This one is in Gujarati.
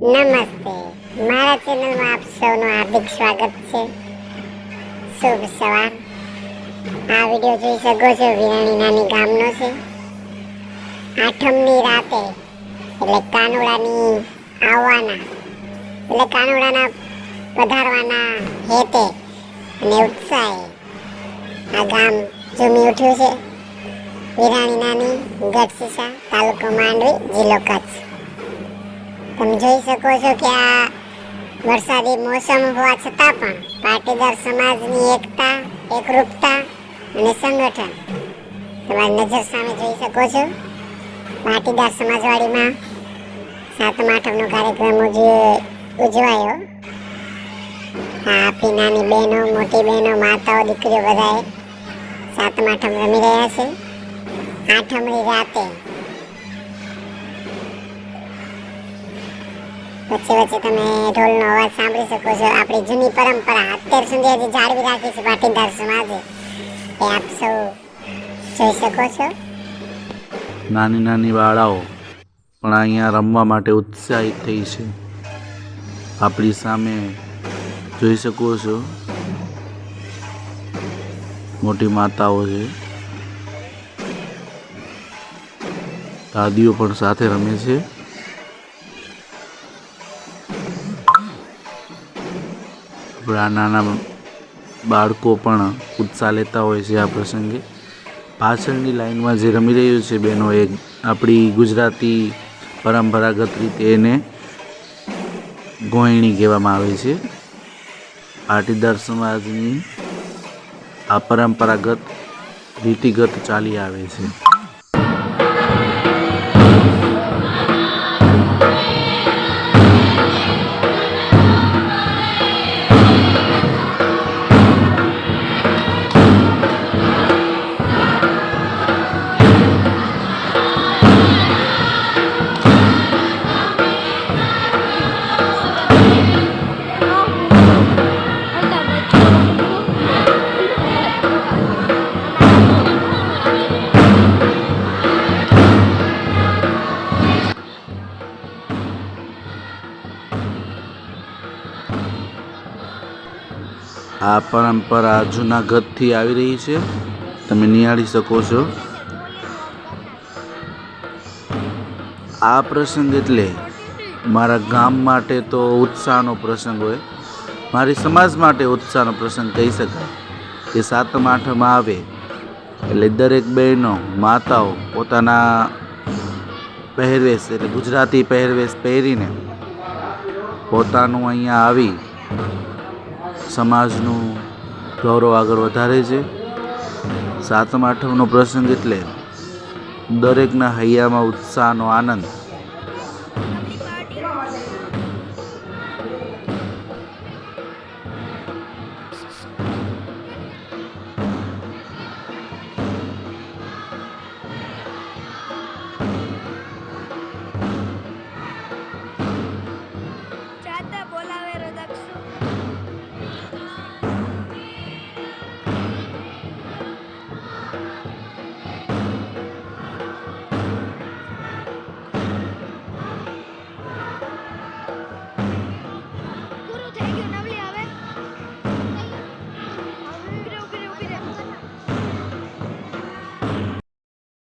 નમસ્તે, મારા ચેનલમાં આપ સૌનું હાર્દિક સ્વાગત છે. શુભ સવાર. આ વિડીયો જોઈ શકો છો વિરાણી નાની ગામનો છે. આઠમની રાતે એટલે કાનુડાની આવવાના એટલે કાનુડાના પધારવાના હેતે અને ઉત્સાહે આ ગામ ઝૂમી ઉઠ્યું છે. વિરાણી નાની ગઢશીશા, તાલુકો માંડવી, જિલ્લો કચ્છ. તમે જોઈ શકો છો કે આ વરસાદી મોસમ હોવા છતાં પણ પાટીદાર સમાજની એકતા, એકરૂપતા અને સંગઠન તમારી નજર સામે જોઈ શકો છો. પાટીદાર સમાજવાડીમાં સાતમ આઠમનો કાર્યક્રમ ઉજવાયો. આપી નાની બહેનો, મોટી બહેનો, માતાઓ, દીકરીઓ બધાએ સાતમ આઠમ રમી રહ્યા છે. આઠમની રાતે વચ્ચે વચ્ચે તમે ઢોલનો અવાજ સાંભળી શકો છો. આપણી જૂની પરંપરા અત્યાર સુધી હજી જાળવી રાખી છે પાટીદાર સમાજે, એ આપ સૌ જોઈ શકો છો. નાની નાની બાળાઓ પણ અહીંયા રમવા માટે ઉત્સાહિત થઈ છે. આપણી સામે જોઈ શકો છો મોટી માતાઓ છે, દાદીઓ પણ સાથે રમે છે. આપણા નાના બાળકો પણ ઉત્સાહ લેતા હોય છે આ પ્રસંગે. પાછળની લાઈનમાં જે રમી રહ્યું છે બહેનો, એ આપણી ગુજરાતી પરંપરાગત રીતે એને ગોયણી કહેવામાં આવે છે. પાટીદાર સમાજની આ પરંપરાગત રીતિગત ચાલી આવે છે. આ પરંપરા જૂનાગઢથી આવી રહી છે, તમે નિહાળી શકો છો. આ પ્રસંગ એટલે મારા ગામ માટે તો ઉત્સાહનો પ્રસંગ હોય, મારી સમાજ માટે ઉત્સાહનો પ્રસંગ કહી શકાય. કે સાતમ આઠમ આવે એટલે દરેક બહેનો, માતાઓ પોતાના પહેરવેશ એટલે ગુજરાતી પહેરવેશ પહેરીને પોતાનું અહીંયા આવી સમાજનું ગૌરવ આગળ વધારે છે. સાતમ આઠમનો પ્રસંગ એટલે દરેકના હૈયામાં ઉત્સાહનો આનંદ